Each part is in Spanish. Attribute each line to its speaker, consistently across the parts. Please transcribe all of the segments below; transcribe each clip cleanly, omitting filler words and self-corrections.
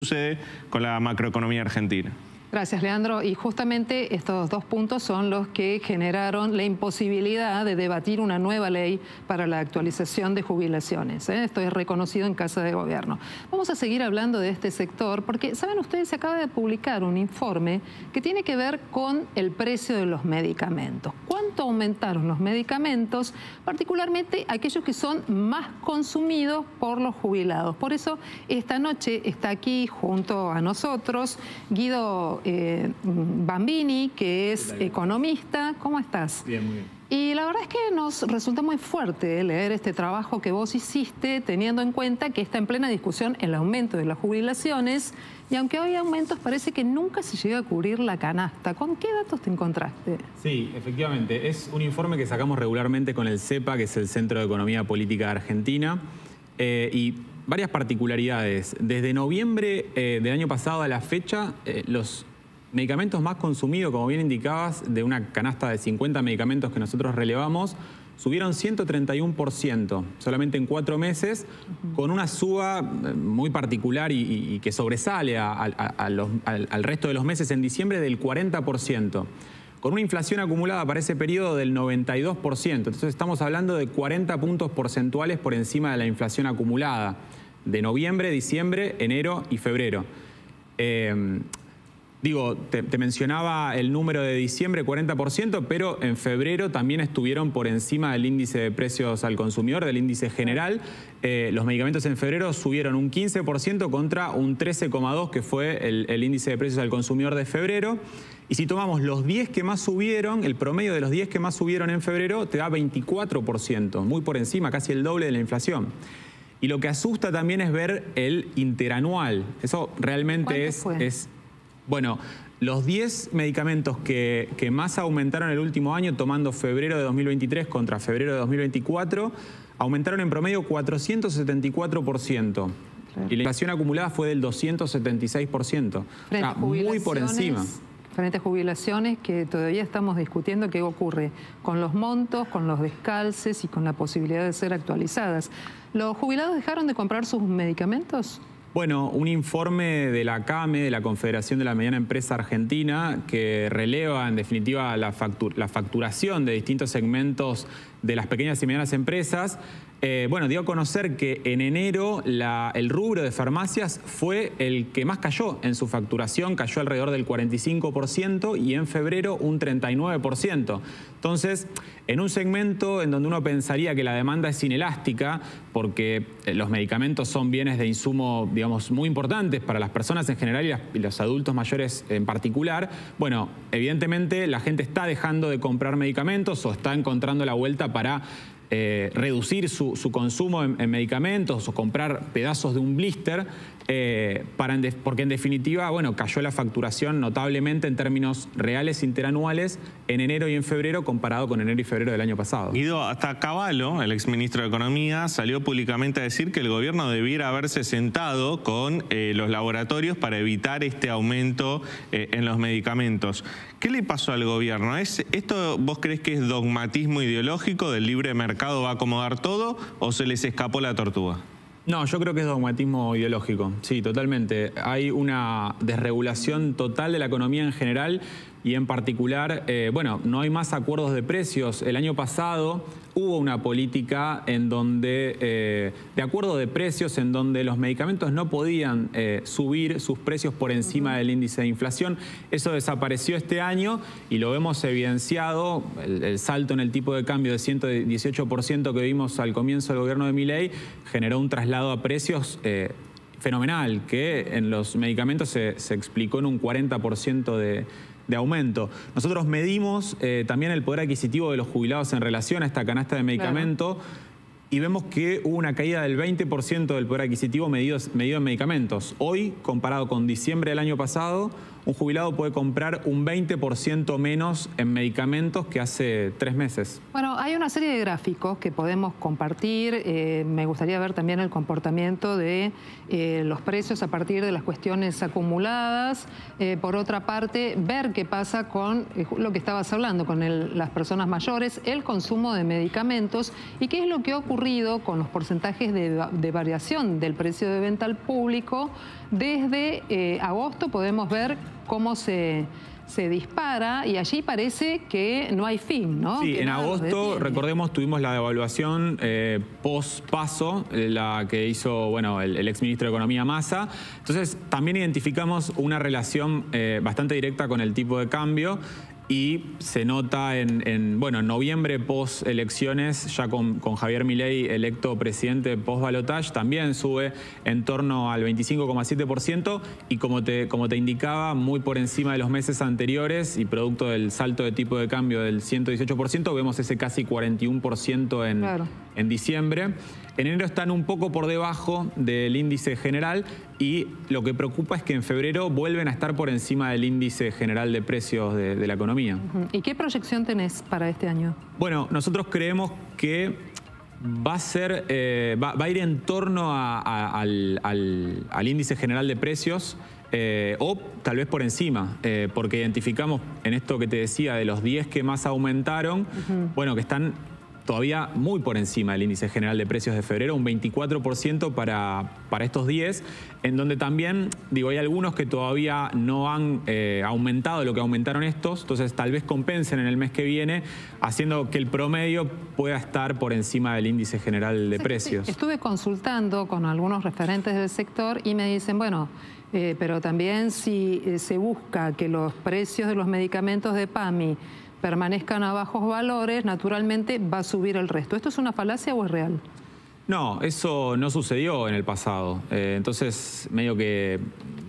Speaker 1: sucede con la macroeconomía argentina.
Speaker 2: Gracias, Leandro. Y justamente estos dos puntos son los que generaron la imposibilidad de debatir una nueva ley para la actualización de jubilaciones. Esto es reconocido en Casa de Gobierno. Vamos a seguir hablando de este sector porque, ¿saben ustedes? Se acaba de publicar un informe que tiene que ver con el precio de los medicamentos. ¿Cuánto aumentaron los medicamentos? Particularmente aquellos que son más consumidos por los jubilados. Por eso, esta noche está aquí junto a nosotros Guido Bambini, que es economista. ¿Cómo estás?
Speaker 3: Bien, muy bien.
Speaker 2: Y la verdad es que nos resulta muy fuerte leer este trabajo que vos hiciste, teniendo en cuenta que está en plena discusión el aumento de las jubilaciones, y aunque hay aumentos, parece que nunca se llega a cubrir la canasta. ¿Con qué datos te encontraste?
Speaker 3: Sí, efectivamente. Es un informe que sacamos regularmente con el CEPA, que es el Centro de Economía Política de Argentina, y varias particularidades. Desde noviembre del año pasado a la fecha, los medicamentos más consumidos, como bien indicabas, de una canasta de 50 medicamentos que nosotros relevamos, subieron 131%, solamente en 4 meses, con una suba muy particular y que sobresale al resto de los meses en diciembre del 40%. Con una inflación acumulada para ese periodo del 92%. Entonces estamos hablando de 40 puntos porcentuales por encima de la inflación acumulada de noviembre, diciembre, enero y febrero. Te mencionaba el número de diciembre, 40%, pero en febrero también estuvieron por encima del índice de precios al consumidor, del índice general. Los medicamentos en febrero subieron un 15% contra un 13,2% que fue el índice de precios al consumidor de febrero. Y si tomamos los 10 que más subieron, el promedio de los 10 que más subieron en febrero te da 24%, muy por encima, casi el doble de la inflación. Y lo que asusta también es ver el interanual. Eso realmente es... Bueno, los 10 medicamentos que más aumentaron el último año, tomando febrero de 2023 contra febrero de 2024, aumentaron en promedio 474%. Claro. Y la inflación acumulada fue del 276%. Muy por encima.
Speaker 2: Diferentes jubilaciones que todavía estamos discutiendo qué ocurre con los montos, con los descalces y con la posibilidad de ser actualizadas. ¿Los jubilados dejaron de comprar sus medicamentos?
Speaker 3: Bueno, un informe de la CAME, de la Confederación de la Mediana Empresa Argentina, que releva en definitiva la facturación de distintos segmentos de las pequeñas y medianas empresas, dio a conocer que en enero el rubro de farmacias fue el que más cayó en su facturación, cayó alrededor del 45% y en febrero un 39%. Entonces, en un segmento en donde uno pensaría que la demanda es inelástica, porque los medicamentos son bienes de insumo, digamos, muy importantes para las personas en general y los adultos mayores en particular, bueno, evidentemente la gente está dejando de comprar medicamentos o está encontrando la vuelta para reducir su consumo en medicamentos o comprar pedazos de un blister, porque en definitiva, bueno, cayó la facturación notablemente en términos reales interanuales en enero y en febrero comparado con enero y febrero del año pasado.
Speaker 1: Guido, hasta Cavallo, el exministro de Economía, salió públicamente a decir que el gobierno debiera haberse sentado con los laboratorios para evitar este aumento en los medicamentos. ¿Qué le pasó al gobierno? ¿Esto vos crees que es dogmatismo ideológico del libre mercado va a acomodar todo o se les escapó la tortuga?
Speaker 3: No, yo creo que es dogmatismo ideológico, sí, totalmente. Hay una desregulación total de la economía en general y en particular, no hay más acuerdos de precios. El año pasado hubo una política en donde, de acuerdo de precios, en donde los medicamentos no podían subir sus precios por encima del índice de inflación. Eso desapareció este año y lo vemos evidenciado, el salto en el tipo de cambio de 118% que vimos al comienzo del gobierno de Milei generó un traslado a precios fenomenal, que en los medicamentos se explicó en un 40% de aumento. Nosotros medimos también el poder adquisitivo de los jubilados en relación a esta canasta de medicamento. Claro. Y vemos que hubo una caída del 20% del poder adquisitivo medido en medicamentos. Hoy, comparado con diciembre del año pasado, un jubilado puede comprar un 20% menos en medicamentos que hace 3 meses.
Speaker 2: Bueno, hay una serie de gráficos que podemos compartir. Me gustaría ver también el comportamiento de los precios a partir de las cuestiones acumuladas. Por otra parte, ver qué pasa con lo que estabas hablando, con las personas mayores, el consumo de medicamentos y qué es lo que ha ocurrido con los porcentajes de variación del precio de venta al público. Desde agosto podemos ver cómo se dispara y allí parece que no hay fin, ¿no?
Speaker 3: Sí,
Speaker 2: que
Speaker 3: en agosto, recordemos, tuvimos la devaluación post-paso, la que hizo, bueno, el exministro de Economía Massa. Entonces, también identificamos una relación bastante directa con el tipo de cambio. Y se nota en noviembre, post-elecciones, ya con Javier Milei electo presidente post-balotage, también sube en torno al 25,7% y como te indicaba, muy por encima de los meses anteriores y producto del salto de tipo de cambio del 118%, vemos ese casi 41% en diciembre. En enero están un poco por debajo del índice general y lo que preocupa es que en febrero vuelven a estar por encima del índice general de precios de la economía.
Speaker 2: ¿Y qué proyección tenés para este año?
Speaker 3: Bueno, nosotros creemos que va a ir en torno al índice general de precios o tal vez por encima, porque identificamos en esto que te decía de los 10 que más aumentaron, bueno, que están todavía muy por encima del índice general de precios de febrero, un 24% para estos 10, en donde también, digo, hay algunos que todavía no han aumentado lo que aumentaron estos, entonces tal vez compensen en el mes que viene, haciendo que el promedio pueda estar por encima del índice general de precios.
Speaker 2: Sí. Estuve consultando con algunos referentes del sector y me dicen, bueno, pero también si se busca que los precios de los medicamentos de PAMI permanezcan a bajos valores, naturalmente va a subir el resto. ¿Esto es una falacia o es real?
Speaker 3: No, eso no sucedió en el pasado. Entonces, medio que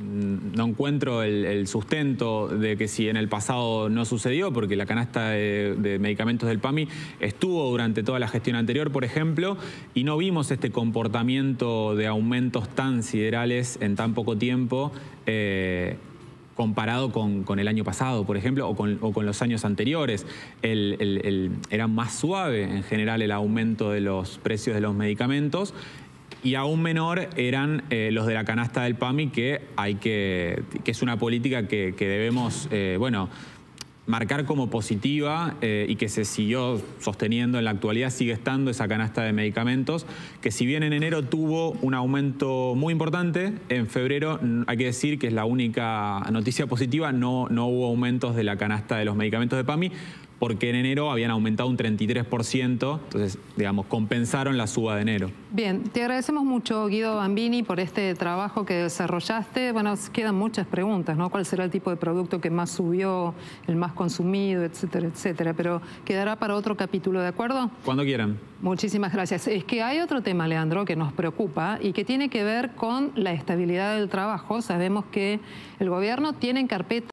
Speaker 3: no encuentro el sustento de que si en el pasado no sucedió, porque la canasta de medicamentos del PAMI estuvo durante toda la gestión anterior, por ejemplo, y no vimos este comportamiento de aumentos tan siderales en tan poco tiempo, comparado con el año pasado, por ejemplo, o con los años anteriores. Era más suave en general el aumento de los precios de los medicamentos y aún menor eran los de la canasta del PAMI, que es una política que debemos, marcar como positiva y que se siguió sosteniendo en la actualidad, sigue estando esa canasta de medicamentos, que si bien en enero tuvo un aumento muy importante, en febrero hay que decir que es la única noticia positiva, no hubo aumentos de la canasta de los medicamentos de PAMI, porque en enero habían aumentado un 33%, entonces, digamos, compensaron la suba de enero.
Speaker 2: Bien, te agradecemos mucho, Guido Bambini, por este trabajo que desarrollaste. Bueno, quedan muchas preguntas, ¿no? ¿Cuál será el tipo de producto que más subió, el más consumido, etcétera, etcétera? Pero quedará para otro capítulo, ¿de acuerdo?
Speaker 3: Cuando quieran.
Speaker 2: Muchísimas gracias. Es que hay otro tema, Leandro, que nos preocupa y que tiene que ver con la estabilidad del trabajo. Sabemos que el gobierno tiene en carpeta